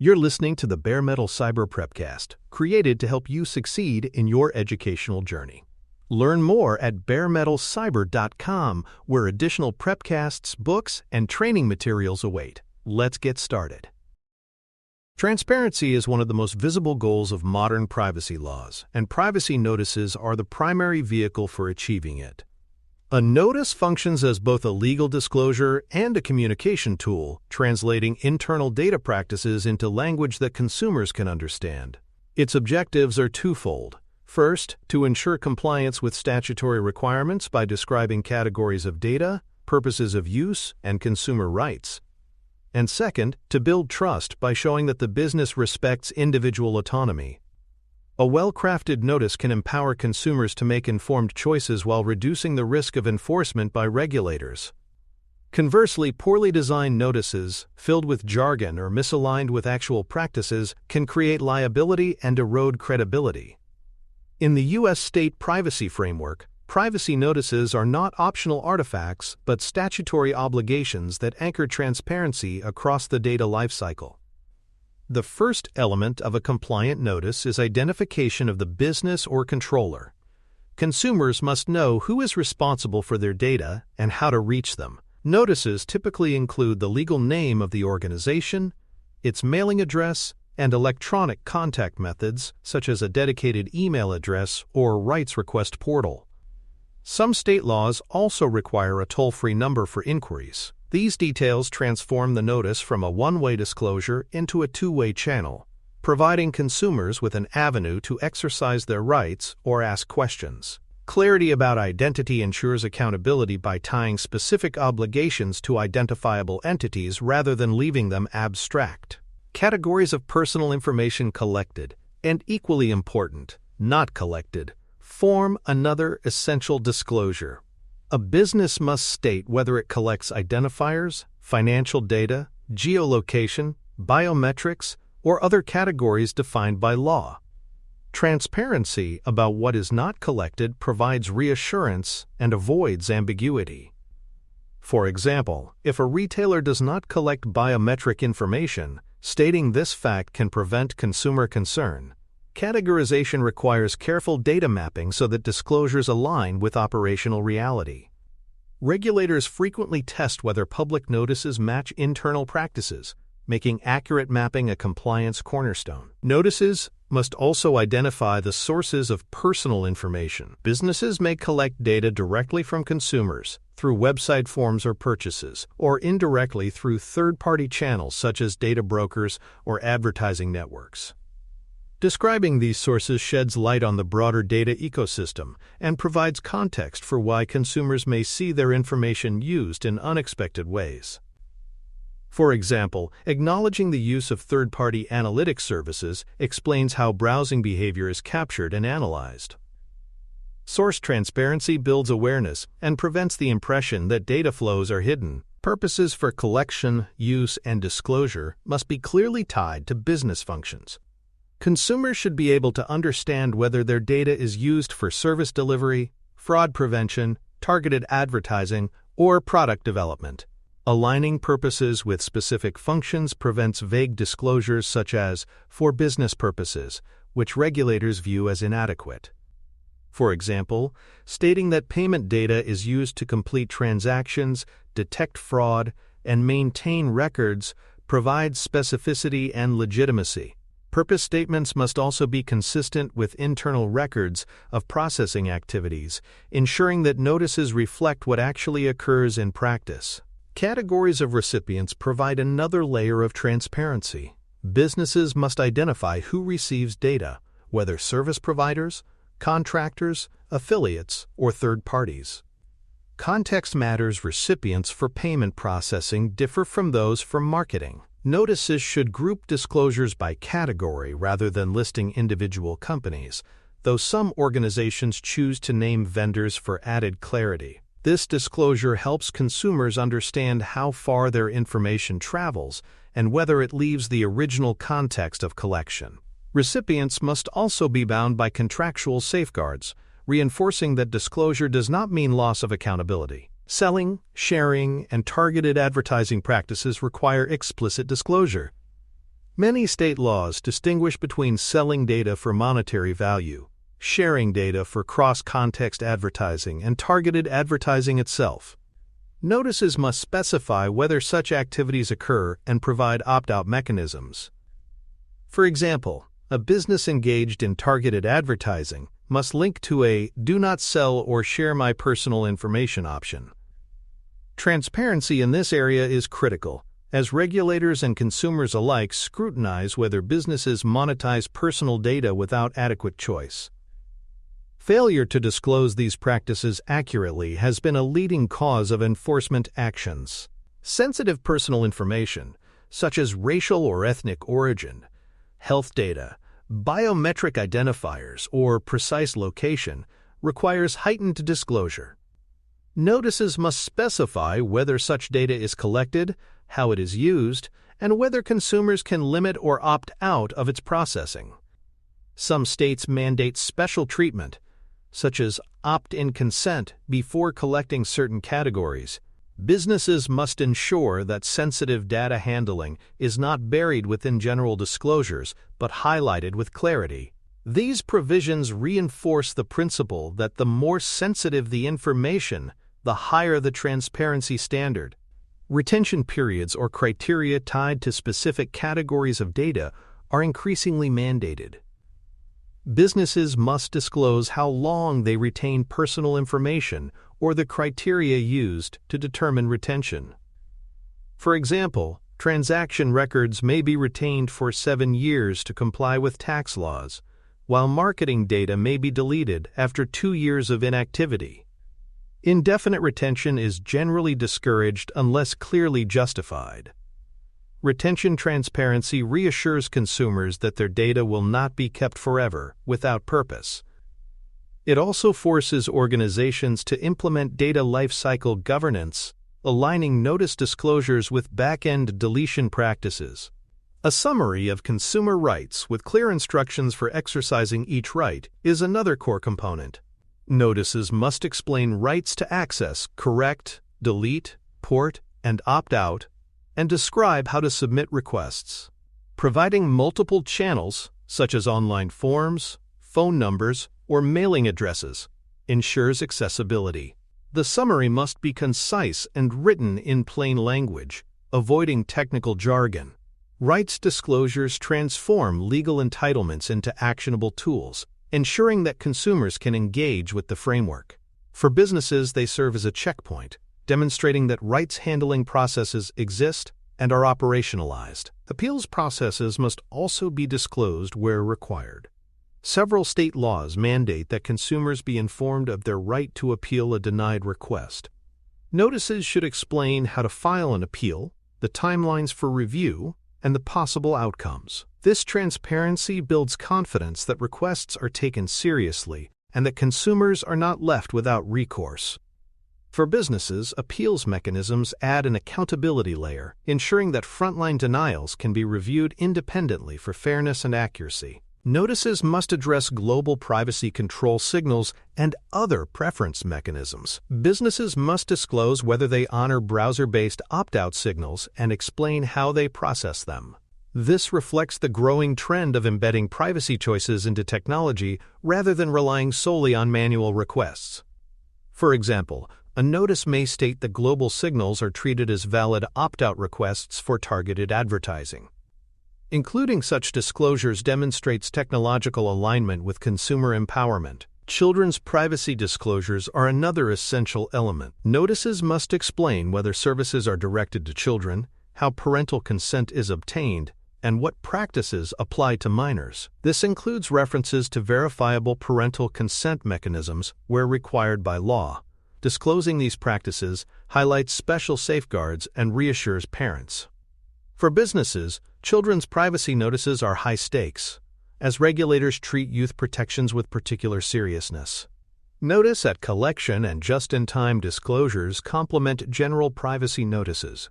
You're listening to the Bare Metal Cyber Prepcast, created to help you succeed in your educational journey. Learn more at baremetalcyber.com, where additional prepcasts, books, and training materials await. Let's get started. Transparency is one of the most visible goals of modern privacy laws, and privacy notices are the primary vehicle for achieving it. A notice functions as both a legal disclosure and a communication tool, translating internal data practices into language that consumers can understand. Its objectives are twofold. First, to ensure compliance with statutory requirements by describing categories of data, purposes of use, and consumer rights. And second, to build trust by showing that the business respects individual autonomy. A well-crafted notice can empower consumers to make informed choices while reducing the risk of enforcement by regulators. Conversely, poorly designed notices, filled with jargon or misaligned with actual practices, can create liability and erode credibility. In the U.S. state privacy framework, privacy notices are not optional artifacts but statutory obligations that anchor transparency across the data lifecycle. The first element of a compliant notice is identification of the business or controller. Consumers must know who is responsible for their data and how to reach them. Notices typically include the legal name of the organization, its mailing address, and electronic contact methods, such as a dedicated email address or rights request portal. Some state laws also require a toll-free number for inquiries. These details transform the notice from a one-way disclosure into a two-way channel, providing consumers with an avenue to exercise their rights or ask questions. Clarity about identity ensures accountability by tying specific obligations to identifiable entities rather than leaving them abstract. Categories of personal information collected, and equally important, not collected, form another essential disclosure. A business must state whether it collects identifiers, financial data, geolocation, biometrics, or other categories defined by law. Transparency about what is not collected provides reassurance and avoids ambiguity. For example, if a retailer does not collect biometric information, stating this fact can prevent consumer concern. Categorization requires careful data mapping so that disclosures align with operational reality. Regulators frequently test whether public notices match internal practices, making accurate mapping a compliance cornerstone. Notices must also identify the sources of personal information. Businesses may collect data directly from consumers through website forms or purchases, or indirectly through third-party channels such as data brokers or advertising networks. Describing these sources sheds light on the broader data ecosystem and provides context for why consumers may see their information used in unexpected ways. For example, acknowledging the use of third-party analytics services explains how browsing behavior is captured and analyzed. Source transparency builds awareness and prevents the impression that data flows are hidden. Purposes for collection, use, and disclosure must be clearly tied to business functions. Consumers should be able to understand whether their data is used for service delivery, fraud prevention, targeted advertising, or product development. Aligning purposes with specific functions prevents vague disclosures such as "for business purposes," which regulators view as inadequate. For example, stating that payment data is used to complete transactions, detect fraud, and maintain records provides specificity and legitimacy. Purpose statements must also be consistent with internal records of processing activities, ensuring that notices reflect what actually occurs in practice. Categories of recipients provide another layer of transparency. Businesses must identify who receives data, whether service providers, contractors, affiliates, or third parties. Context matters. Recipients for payment processing differ from those for marketing. Notices should group disclosures by category rather than listing individual companies, though some organizations choose to name vendors for added clarity. This disclosure helps consumers understand how far their information travels and whether it leaves the original context of collection. Recipients must also be bound by contractual safeguards, reinforcing that disclosure does not mean loss of accountability. Selling, sharing, and targeted advertising practices require explicit disclosure. Many state laws distinguish between selling data for monetary value, sharing data for cross-context advertising, and targeted advertising itself. Notices must specify whether such activities occur and provide opt-out mechanisms. For example, a business engaged in targeted advertising must link to a "Do not sell or share my personal information" option. Transparency in this area is critical, as regulators and consumers alike scrutinize whether businesses monetize personal data without adequate choice. Failure to disclose these practices accurately has been a leading cause of enforcement actions. Sensitive personal information, such as racial or ethnic origin, health data, biometric identifiers, or precise location, requires heightened disclosure. Notices must specify whether such data is collected, how it is used, and whether consumers can limit or opt out of its processing. Some states mandate special treatment, such as opt-in consent before collecting certain categories. Businesses must ensure that sensitive data handling is not buried within general disclosures but highlighted with clarity. These provisions reinforce the principle that the more sensitive the information, the higher the transparency standard. Retention periods or criteria tied to specific categories of data are increasingly mandated. Businesses must disclose how long they retain personal information or the criteria used to determine retention. For example, transaction records may be retained for 7 years to comply with tax laws, while marketing data may be deleted after 2 years of inactivity. Indefinite retention is generally discouraged unless clearly justified. Retention transparency reassures consumers that their data will not be kept forever without purpose. It also forces organizations to implement data lifecycle governance, aligning notice disclosures with back-end deletion practices. A summary of consumer rights with clear instructions for exercising each right is another core component. Notices must explain rights to access, correct, delete, port, and opt out, and describe how to submit requests. Providing multiple channels, such as online forms, phone numbers, or mailing addresses, ensures accessibility. The summary must be concise and written in plain language, avoiding technical jargon. Rights disclosures transform legal entitlements into actionable tools, ensuring that consumers can engage with the framework. For businesses, they serve as a checkpoint, demonstrating that rights handling processes exist and are operationalized. Appeals processes must also be disclosed where required. Several state laws mandate that consumers be informed of their right to appeal a denied request. Notices should explain how to file an appeal, the timelines for review, and the possible outcomes. This transparency builds confidence that requests are taken seriously and that consumers are not left without recourse. For businesses, appeals mechanisms add an accountability layer, ensuring that frontline denials can be reviewed independently for fairness and accuracy. Notices must address global privacy control signals and other preference mechanisms. Businesses must disclose whether they honor browser-based opt-out signals and explain how they process them. This reflects the growing trend of embedding privacy choices into technology rather than relying solely on manual requests. For example, a notice may state that global signals are treated as valid opt-out requests for targeted advertising. Including such disclosures demonstrates technological alignment with consumer empowerment. Children's privacy disclosures are another essential element. Notices must explain whether services are directed to children, how parental consent is obtained, and what practices apply to minors. This includes references to verifiable parental consent mechanisms where required by law. Disclosing these practices highlights special safeguards and reassures parents. For businesses, children's privacy notices are high stakes, as regulators treat youth protections with particular seriousness. Notice at collection and just-in-time disclosures complement general privacy notices.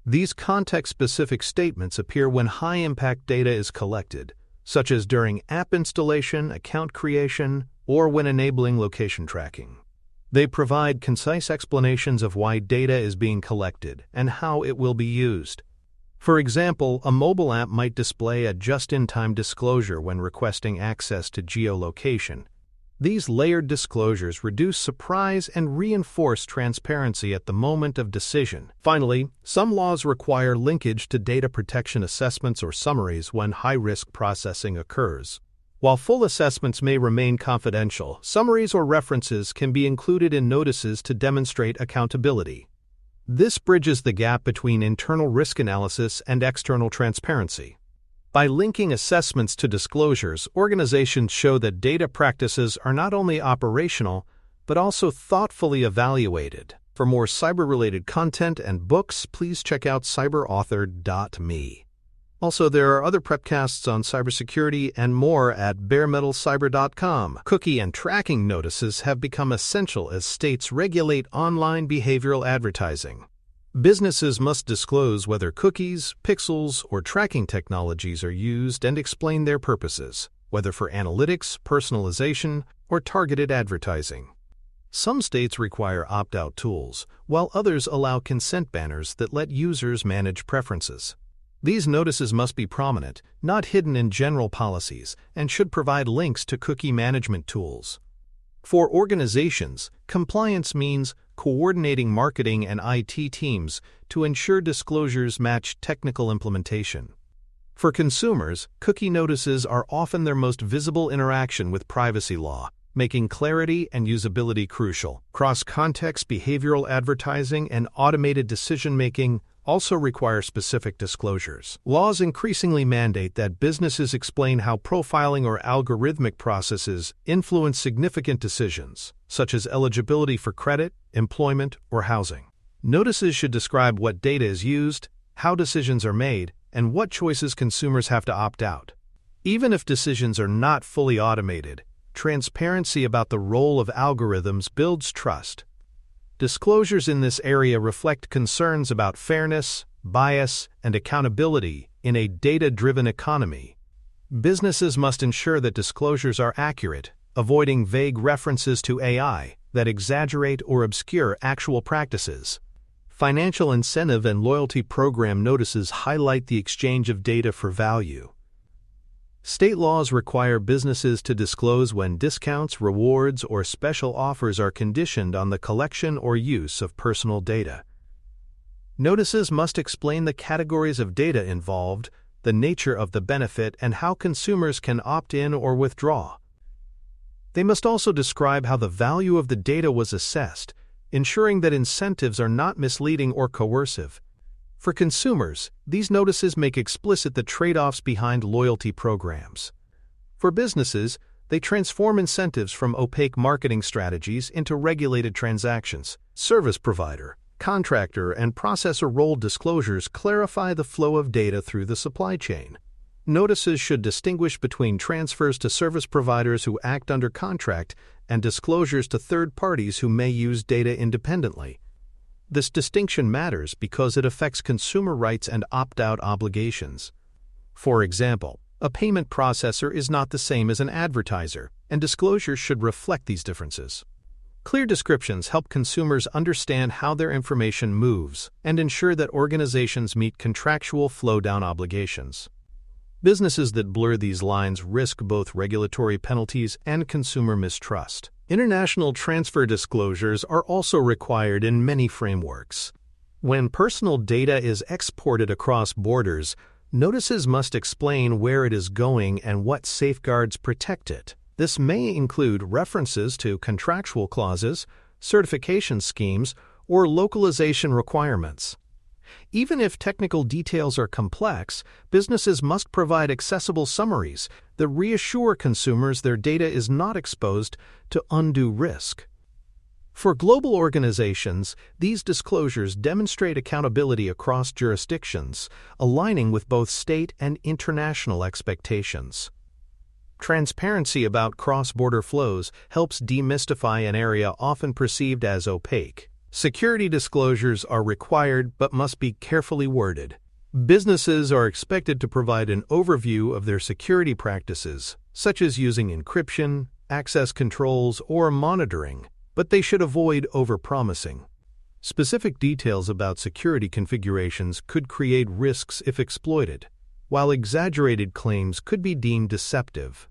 These context-specific statements appear when high-impact data is collected, such as during app installation, account creation, or when enabling location tracking. They provide concise explanations of why data is being collected and how it will be used. For example, a mobile app might display a just-in-time disclosure when requesting access to geolocation. These layered disclosures reduce surprise and reinforce transparency at the moment of decision. Finally, some laws require linkage to data protection assessments or summaries when high-risk processing occurs. While full assessments may remain confidential, summaries or references can be included in notices to demonstrate accountability. This bridges the gap between internal risk analysis and external transparency. By linking assessments to disclosures, organizations show that data practices are not only operational, but also thoughtfully evaluated. For more cyber-related content and books, please check out cyberauthor.me. Also, there are other prepcasts on cybersecurity and more at baremetalcyber.com. Cookie and tracking notices have become essential as states regulate online behavioral advertising. Businesses must disclose whether cookies, pixels, or tracking technologies are used and explain their purposes, whether for analytics, personalization, or targeted advertising. Some states require opt-out tools, while others allow consent banners that let users manage preferences. These notices must be prominent, not hidden in general policies, and should provide links to cookie management tools. For organizations, compliance means coordinating marketing and IT teams to ensure disclosures match technical implementation. For consumers, cookie notices are often their most visible interaction with privacy law, making clarity and usability crucial. Cross-context behavioral advertising and automated decision-making also require specific disclosures. Laws increasingly mandate that businesses explain how profiling or algorithmic processes influence significant decisions, such as eligibility for credit, employment, or housing. Notices should describe what data is used, how decisions are made, and what choices consumers have to opt out. Even if decisions are not fully automated, transparency about the role of algorithms builds trust. Disclosures in this area reflect concerns about fairness, bias, and accountability in a data-driven economy. Businesses must ensure that disclosures are accurate, avoiding vague references to AI that exaggerate or obscure actual practices. Financial incentive and loyalty program notices highlight the exchange of data for value. State laws require businesses to disclose when discounts, rewards, or special offers are conditioned on the collection or use of personal data. Notices must explain the categories of data involved, the nature of the benefit, and how consumers can opt in or withdraw. They must also describe how the value of the data was assessed, ensuring that incentives are not misleading or coercive. For consumers, these notices make explicit the trade-offs behind loyalty programs. For businesses, they transform incentives from opaque marketing strategies into regulated transactions. Service provider, contractor, and processor role disclosures clarify the flow of data through the supply chain. Notices should distinguish between transfers to service providers who act under contract and disclosures to third parties who may use data independently. This distinction matters because it affects consumer rights and opt-out obligations. For example, a payment processor is not the same as an advertiser, and disclosures should reflect these differences. Clear descriptions help consumers understand how their information moves and ensure that organizations meet contractual flow-down obligations. Businesses that blur these lines risk both regulatory penalties and consumer mistrust. International transfer disclosures are also required in many frameworks. When personal data is exported across borders, notices must explain where it is going and what safeguards protect it. This may include references to contractual clauses, certification schemes, or localization requirements. Even if technical details are complex, businesses must provide accessible summaries that reassure consumers their data is not exposed to undue risk. For global organizations, these disclosures demonstrate accountability across jurisdictions, aligning with both state and international expectations. Transparency about cross-border flows helps demystify an area often perceived as opaque. Security disclosures are required but must be carefully worded. Businesses are expected to provide an overview of their security practices, such as using encryption, access controls, or monitoring, but they should avoid overpromising. Specific details about security configurations could create risks if exploited, while exaggerated claims could be deemed deceptive.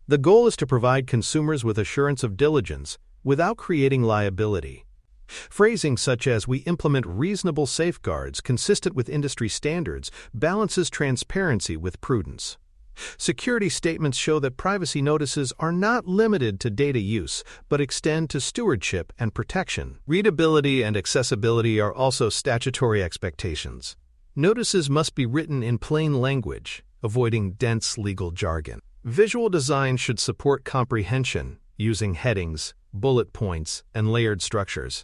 The goal is to provide consumers with assurance of diligence without creating liability. Phrasing such as "we implement reasonable safeguards consistent with industry standards" balances transparency with prudence. Security statements show that privacy notices are not limited to data use, but extend to stewardship and protection. Readability and accessibility are also statutory expectations. Notices must be written in plain language, avoiding dense legal jargon. Visual design should support comprehension, using headings, bullet points, and layered structures.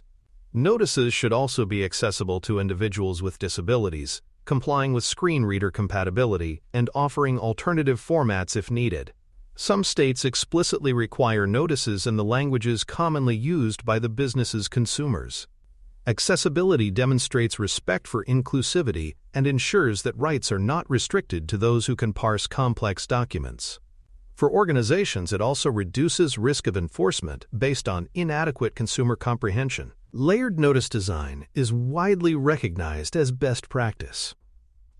Notices should also be accessible to individuals with disabilities, complying with screen reader compatibility and offering alternative formats if needed. Some states explicitly require notices in the languages commonly used by the business's consumers. Accessibility demonstrates respect for inclusivity and ensures that rights are not restricted to those who can parse complex documents. For organizations, it also reduces risk of enforcement based on inadequate consumer comprehension. Layered notice design is widely recognized as best practice.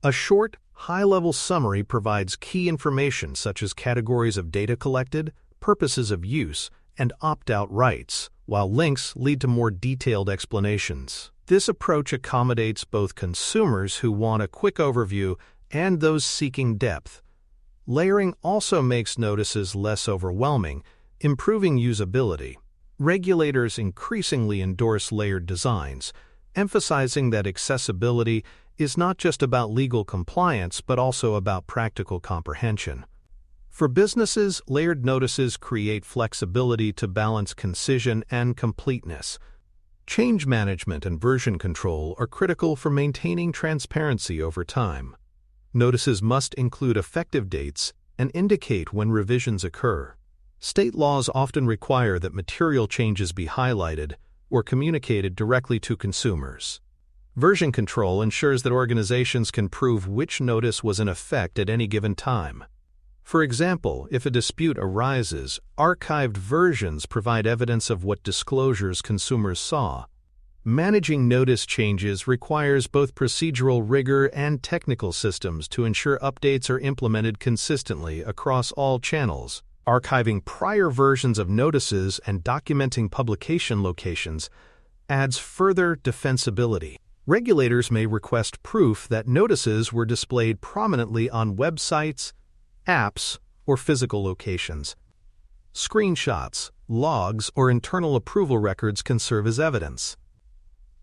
A short, high-level summary provides key information such as categories of data collected, purposes of use, and opt-out rights, while links lead to more detailed explanations. This approach accommodates both consumers who want a quick overview and those seeking depth. Layering also makes notices less overwhelming, improving usability. Regulators increasingly endorse layered designs, emphasizing that accessibility is not just about legal compliance but also about practical comprehension. For businesses, layered notices create flexibility to balance concision and completeness. Change management and version control are critical for maintaining transparency over time. Notices must include effective dates and indicate when revisions occur. State laws often require that material changes be highlighted or communicated directly to consumers. Version control ensures that organizations can prove which notice was in effect at any given time. For example, if a dispute arises, archived versions provide evidence of what disclosures consumers saw. Managing notice changes requires both procedural rigor and technical systems to ensure updates are implemented consistently across all channels. Archiving prior versions of notices and documenting publication locations adds further defensibility. Regulators may request proof that notices were displayed prominently on websites, apps, or physical locations. Screenshots, logs, or internal approval records can serve as evidence.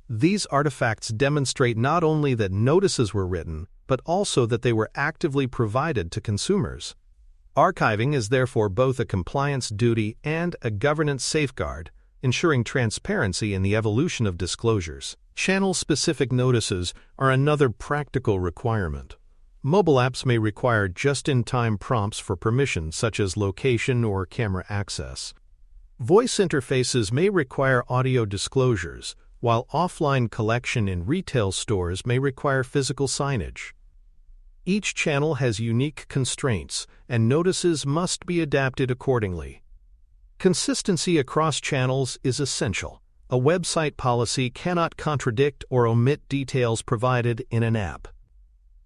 These artifacts demonstrate not only that notices were written, but also that they were actively provided to consumers. Archiving is therefore both a compliance duty and a governance safeguard, ensuring transparency in the evolution of disclosures. Channel-specific notices are another practical requirement. Mobile apps may require just-in-time prompts for permissions such as location or camera access. Voice interfaces may require audio disclosures, while offline collection in retail stores may require physical signage. Each channel has unique constraints, and notices must be adapted accordingly. Consistency across channels is essential. A website policy cannot contradict or omit details provided in an app.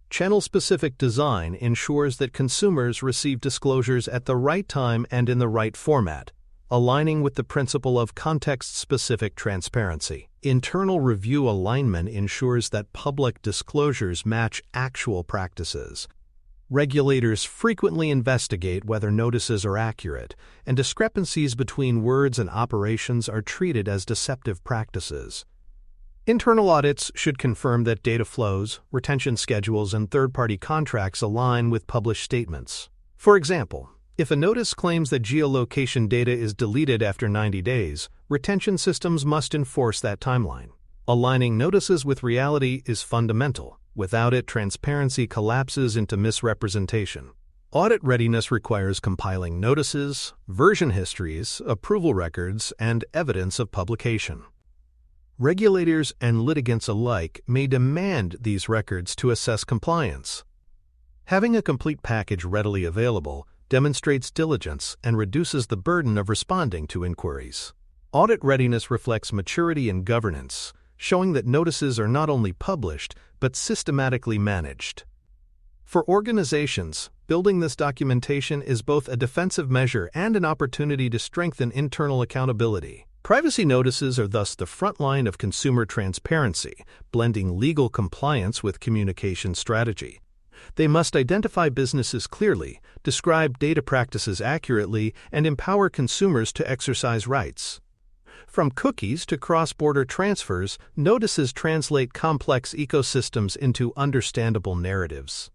Channel-specific design ensures that consumers receive disclosures at the right time and in the right format, aligning with the principle of context-specific transparency. Internal review alignment ensures that public disclosures match actual practices. Regulators frequently investigate whether notices are accurate, and discrepancies between words and operations are treated as deceptive practices. Internal audits should confirm that data flows, retention schedules, and third-party contracts align with published statements. For example, if a notice claims that geolocation data is deleted after 90 days, retention systems must enforce that timeline. Aligning notices with reality is fundamental. Without it, transparency collapses into misrepresentation. Audit readiness requires compiling notices, version histories, approval records, and evidence of publication. Regulators and litigants alike may demand these records to assess compliance. Having a complete package readily available demonstrates diligence and reduces the burden of responding to inquiries. Audit readiness reflects maturity in governance, showing that notices are not only published, but systematically managed. For organizations, building this documentation is both a defensive measure and an opportunity to strengthen internal accountability. Privacy notices are thus the front line of consumer transparency, blending legal compliance with communication strategy. They must identify businesses clearly, describe data practices accurately, and empower consumers to exercise rights. From cookies to cross-border transfers, notices translate complex ecosystems into understandable narratives.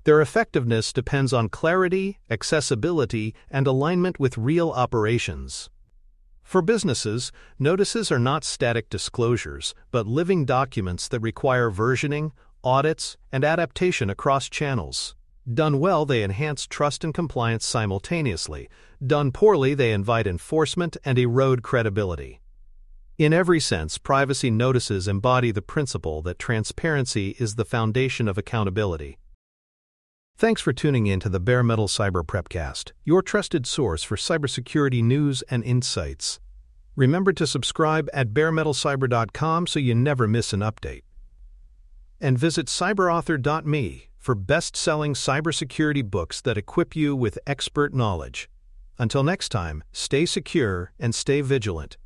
Their effectiveness depends on clarity, accessibility, and alignment with real operations. For businesses, notices are not static disclosures, but living documents that require versioning, audits, and adaptation across channels. Done well, they enhance trust and compliance simultaneously. Done poorly, they invite enforcement and erode credibility. In every sense, privacy notices embody the principle that transparency is the foundation of accountability. Thanks for tuning in to the Bare Metal Cyber Prepcast, your trusted source for cybersecurity news and insights. Remember to subscribe at baremetalcyber.com so you never miss an update. And visit cyberauthor.me for best-selling cybersecurity books that equip you with expert knowledge. Until next time, stay secure and stay vigilant.